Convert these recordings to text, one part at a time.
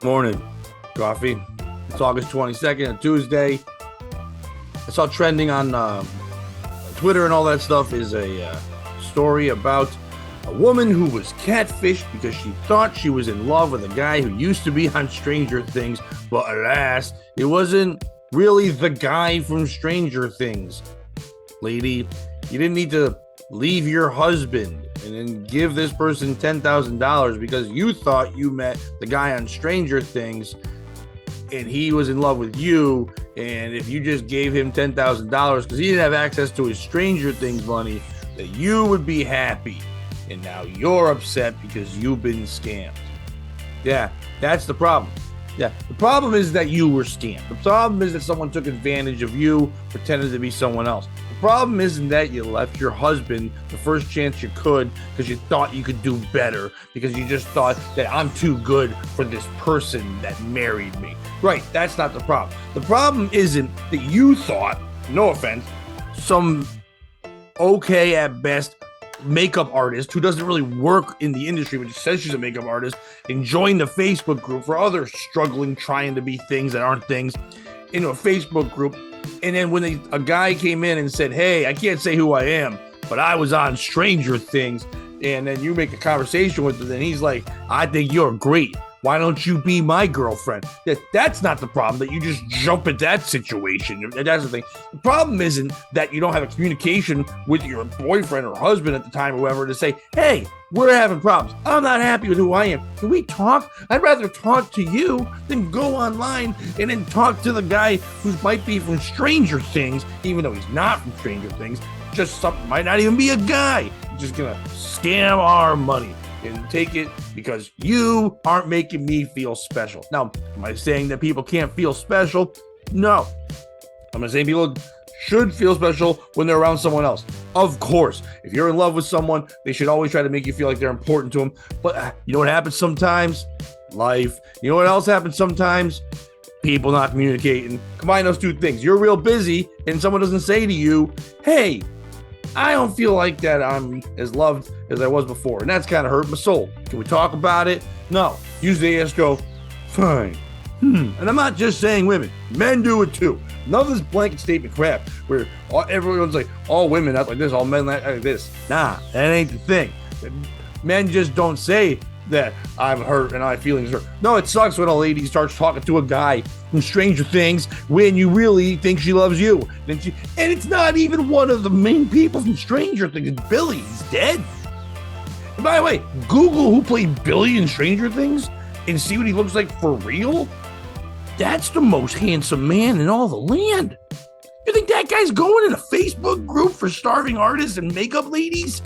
Morning. Coffee. It's August 22nd, a Tuesday. I saw trending on Twitter and all that stuff is a story about a woman who was catfished because she thought she was in love with a guy who used to be on Stranger Things, but alas, it wasn't really the guy from Stranger Things. Lady, you didn't need to leave your husband and then give this person $10,000 because you thought you met the guy on Stranger Things and he was in love with you. And if you just gave him $10,000 because he didn't have access to his Stranger Things money, that you would be happy. And now you're upset because you've been scammed. Yeah, that's the problem. Yeah, the problem is that you were scammed. The problem is that someone took advantage of you, pretended to be someone else. The problem isn't that you left your husband the first chance you could because you thought you could do better, because you just thought that I'm too good for this person that married me. Right, that's not the problem. The problem isn't that you thought, no offense, some okay at best makeup artist who doesn't really work in the industry but says she's a makeup artist and joined the Facebook group for others struggling trying to be things that aren't things into a Facebook group. And then when a guy came in and said, hey, I can't say who I am, but I was on Stranger Things, and then you make a conversation with him and he's like, I think you're great. Why don't you be my girlfriend? That's not the problem, that you just jump at that situation. That's the thing. The problem isn't that you don't have a communication with your boyfriend or husband at the time or whoever to say, hey, we're having problems. I'm not happy with who I am. Can we talk? I'd rather talk to you than go online and then talk to the guy who might be from Stranger Things, even though he's not from Stranger Things. Just something, might not even be a guy. He's just going to scam our money and take it because you aren't making me feel special. Now, am I saying that people can't feel special? No. I'm not saying people should feel special when they're around someone else. Of course, if you're in love with someone, they should always try to make you feel like they're important to them. But you know what happens sometimes? Life. You know what else happens sometimes? People not communicating. Combine those two things. You're real busy and someone doesn't say to you, hey, I don't feel like that I'm as loved as I was before. And that's kind of hurt my soul. Can we talk about it? No. Usually they just go, fine. And I'm not just saying women. Men do it too. None of this blanket statement crap where everyone's like, all women act like this, all men act like this. Nah, that ain't the thing. Men just don't say that I'm hurt and my feelings hurt. No, it sucks when a lady starts talking to a guy from Stranger Things when you really think she loves you. And it's not even one of the main people from Stranger Things. It's Billy. He's dead. And by the way, Google who played Billy in Stranger Things and see what he looks like for real. That's the most handsome man in all the land. You think that guy's going in a Facebook group for starving artists and makeup ladies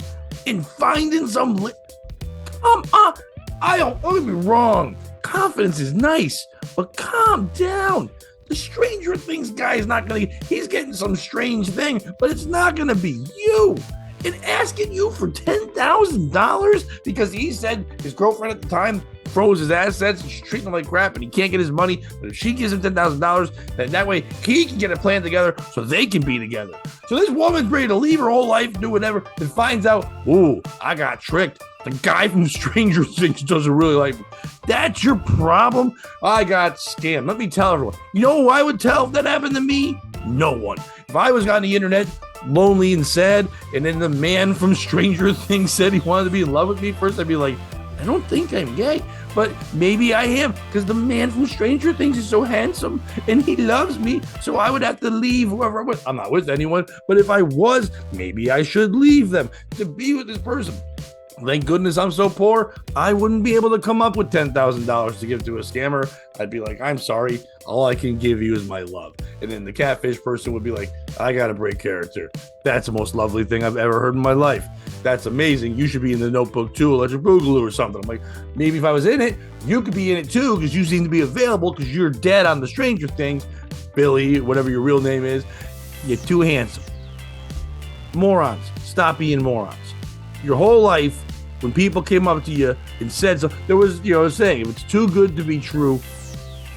and finding some... Come on. Don't get me wrong. Confidence is nice, but calm down. The Stranger Things guy is not going to... He's getting some strange thing, but it's not going to be you. And asking you for $10,000 because he said his girlfriend at the time froze his assets and she's treating him like crap and he can't get his money. But if she gives him $10,000, then that way he can get a plan together so they can be together. So this woman's ready to leave her whole life, do whatever, and finds out, ooh, I got tricked. The guy from Stranger Things doesn't really like me. That's your problem? I got scammed. Let me tell everyone. You know who I would tell if that happened to me? No one. If I was on the internet, lonely and sad, and then the man from Stranger Things said he wanted to be in love with me, first I'd be like, I don't think I'm gay, but maybe I am, because the man from Stranger Things is so handsome and he loves me, so I would have to leave whoever I'm with. I'm not with anyone, but if I was, maybe I should leave them to be with this person. Thank goodness I'm so poor, I wouldn't be able to come up with $10,000 to give to a scammer. I'd be like, I'm sorry, all I can give you is my love. And then the catfish person would be like, I gotta break character. That's the most lovely thing I've ever heard in my life. That's amazing. You should be in the Notebook too, Electric Boogaloo or something. I'm like, maybe if I was in it, you could be in it too, because you seem to be available because you're dead on the Stranger Things. Billy, whatever your real name is, you're too handsome. Morons, stop being morons. Your whole life, when people came up to you and said so, there was, saying, if it's too good to be true,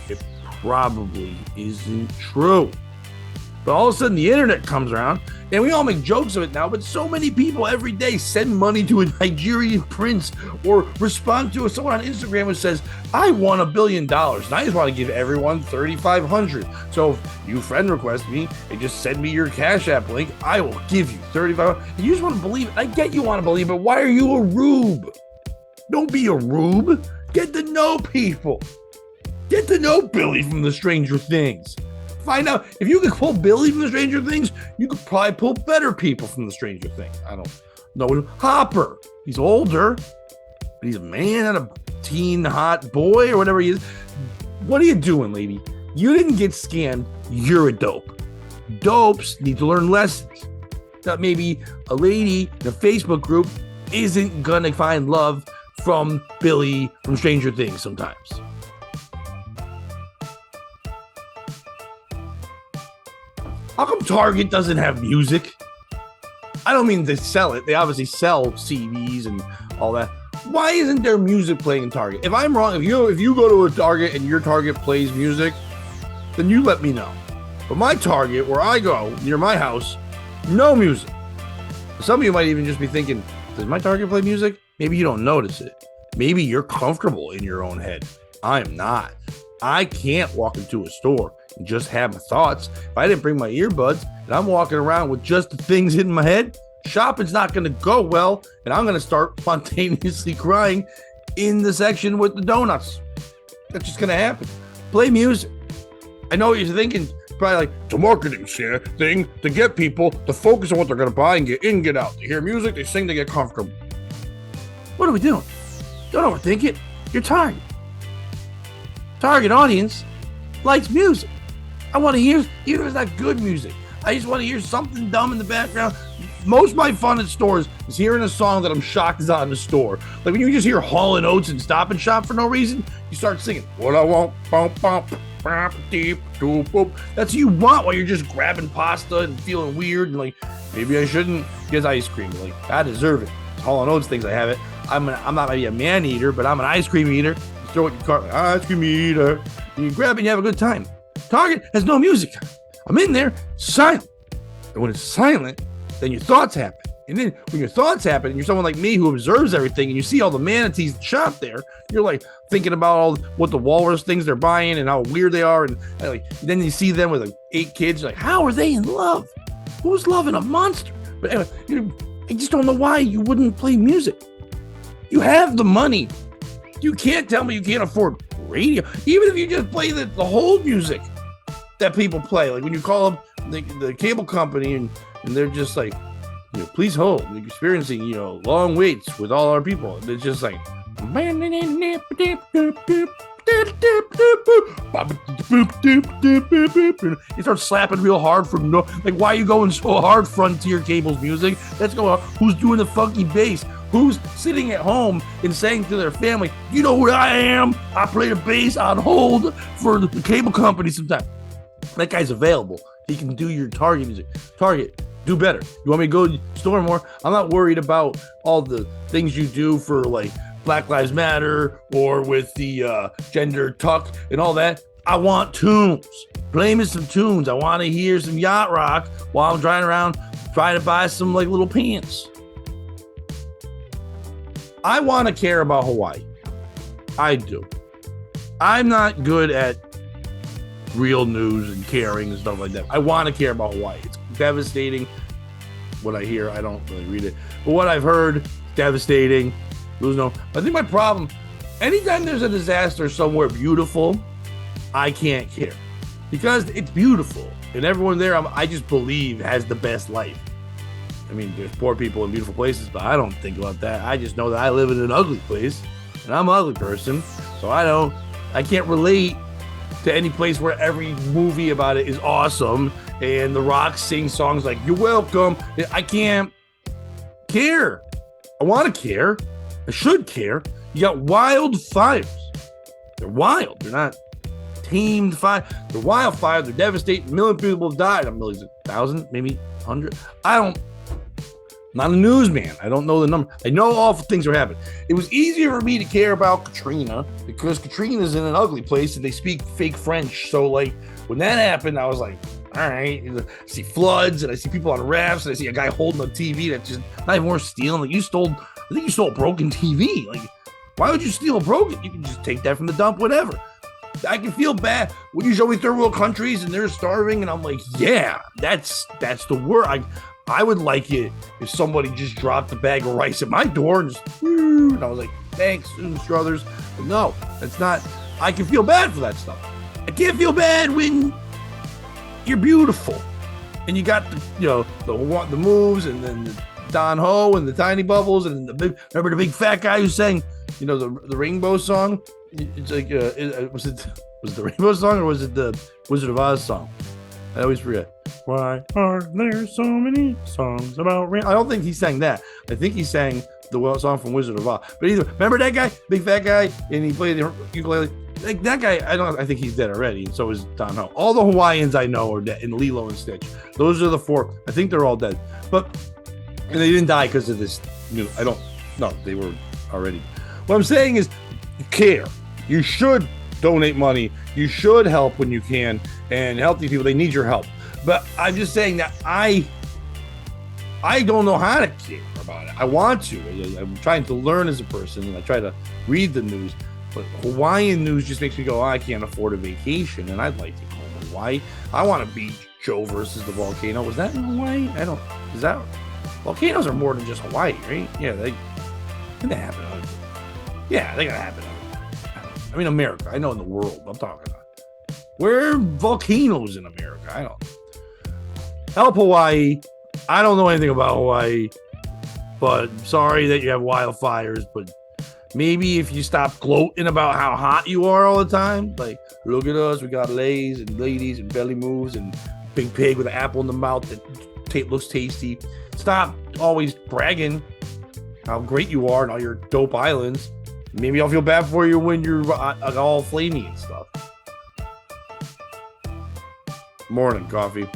it probably isn't true. But all of a sudden the internet comes around and we all make jokes of it now, but so many people every day send money to a Nigerian prince or respond to someone on Instagram who says, I won $1 billion and I just want to give everyone $3,500. So if you friend request me and just send me your Cash App link, I will give you $3,500. And you just want to believe it. I get you want to believe it. Why are you a rube? Don't be a rube. Get to know people. Get to know Billy from the Stranger Things. Find out if you could pull Billy from the Stranger Things, you could probably pull better people from the Stranger Things. I don't know. Hopper, he's older, but he's a man and a teen hot boy or whatever he is. What are you doing, lady? You didn't get scammed. You're a dope. Dopes need to learn lessons. That maybe a lady in a Facebook group isn't gonna find love from Billy from Stranger Things sometimes. How come Target doesn't have music? I don't mean they sell it. They obviously sell CDs and all that. Why isn't there music playing in Target? If I'm wrong, if you go to a Target and your Target plays music, then you let me know. But my Target, where I go, near my house, no music. Some of you might even just be thinking, does my Target play music? Maybe you don't notice it. Maybe you're comfortable in your own head. I am not. I can't walk into a store and just have my thoughts. If I didn't bring my earbuds and I'm walking around with just the things in my head, shopping's not going to go well, and I'm going to start spontaneously crying in the section with the donuts. That's just going to happen. Play music. I know what you're thinking. Probably like, it's a marketing thing to get people to focus on what they're going to buy and get in, get out. They hear music, they sing, they get comfortable. What are we doing? Don't overthink it. You're Target. Target audience likes music. I want to hear, even if it's not good music, I just want to hear something dumb in the background. Most of my fun at stores is hearing a song that I'm shocked is not in the store. Like when you just hear Hall & Oates and Stop and Shop for no reason, you start singing, what I want, bump, bump, bump, deep, doop, boop. That's what you want while you're just grabbing pasta and feeling weird and like, maybe I shouldn't get ice cream. Like, I deserve it. Hall & Oates thinks I have it. I'm not maybe a man eater, but I'm an ice cream eater. You throw it in your cart, like, ice cream eater. And you grab it and you have a good time. Target has no music. I'm in there, silent. And when it's silent, then your thoughts happen. And then when your thoughts happen, and you're someone like me who observes everything, and you see all the manatees shop there, you're like thinking about all what the walrus things they're buying and how weird they are. And like, then you see them with like 8 kids, you're like, how are they in love? Who's loving a monster? But anyway, I just don't know why you wouldn't play music. You have the money. You can't tell me you can't afford radio. Even if you just play the hold music that people play. Like when you call up the cable company and they're just like, please hold. We're experiencing, long waits with all our people. And it's just like, you start slapping real hard for no, like, why are you going so hard? Frontier Cable's music. Let's go. Who's doing the funky bass? Who's sitting at home and saying to their family, you know who I am? I play the bass on hold for the cable company sometimes. That guy's available. He can do your Target music. Target, do better. You want me to go to the store more? I'm not worried about all the things you do for like Black Lives Matter or with the gender tuck and all that. I want tunes. Play me some tunes. I want to hear some yacht rock while I'm driving around trying to buy some like little pants. I want to care about Hawaii. I do. I'm not good at real news and caring and stuff like that. I want to care about Hawaii. It's devastating. What I hear, I don't really read it. But what I've heard, devastating. I think my problem, anytime there's a disaster somewhere beautiful, I can't care. Because it's beautiful. And everyone there, I just believe, has the best life. I mean, there's poor people in beautiful places, but I don't think about that. I just know that I live in an ugly place, and I'm an ugly person, so I can't relate to any place where every movie about it is awesome, and The Rock sings songs like, you're welcome. I can't care. I want to care. I should care. You got wildfires. They're wild. They're not tamed fire. They're wildfires. They're devastating. A million people have died. Millions, thousands, maybe 100. I'm not a newsman. I don't know the number. I know awful things are happening. It was easier for me to care about Katrina because Katrina's in an ugly place and they speak fake French. So like when that happened, I was like, all right. I see floods, and I see people on rafts, and I see a guy holding a TV that's just not even worth stealing. Like, I think you stole a broken TV. Like, why would you steal a broken? You can just take that from the dump, whatever. I can feel bad when you show me third world countries and they're starving, and I'm like, yeah, that's the word. I would like it if somebody just dropped a bag of rice at my door and just, and I was like, thanks, Struthers. But no, that's not. I can feel bad for that stuff. I can't feel bad when you're beautiful and you got the moves, and then the Don Ho and the Tiny Bubbles, and remember the big fat guy who sang, the Rainbow song. It's like, was it the Rainbow song, or was it the Wizard of Oz song? I always forget. Why are there so many songs about rain? I don't think he sang that. I think he sang the song from Wizard of Oz. But either, remember that guy, big fat guy, and he played the ukulele. Like, that guy, I think he's dead already, and so is Don Ho. All the Hawaiians I know are dead, and Lilo and Stitch. Those are the 4. I think they're all dead. And they didn't die because of this. They were already. What I'm saying is, you care. You should donate money. You should help when you can and help these people. They need your help. But I'm just saying that I don't know how to care about it. I want to. I'm trying to learn as a person, and I try to read the news. But Hawaiian news just makes me go, I can't afford a vacation, and I'd like to go to Hawaii. I want to beat Joe versus the volcano. Was that in Hawaii? Volcanoes are more than just Hawaii, right? Yeah, they happen. Yeah, they gotta happen. I mean, America. I know in the world. I'm talking about. Where are volcanoes in America? I don't know. Help Hawaii. I don't know anything about Hawaii, but sorry that you have wildfires. But maybe if you stop gloating about how hot you are all the time, like, look at us, we got lays and ladies and belly moves and big pig with an apple in the mouth that looks tasty. Stop always bragging how great you are and all your dope islands. Maybe I'll feel bad for you when you're all flamey and stuff. Morning, coffee.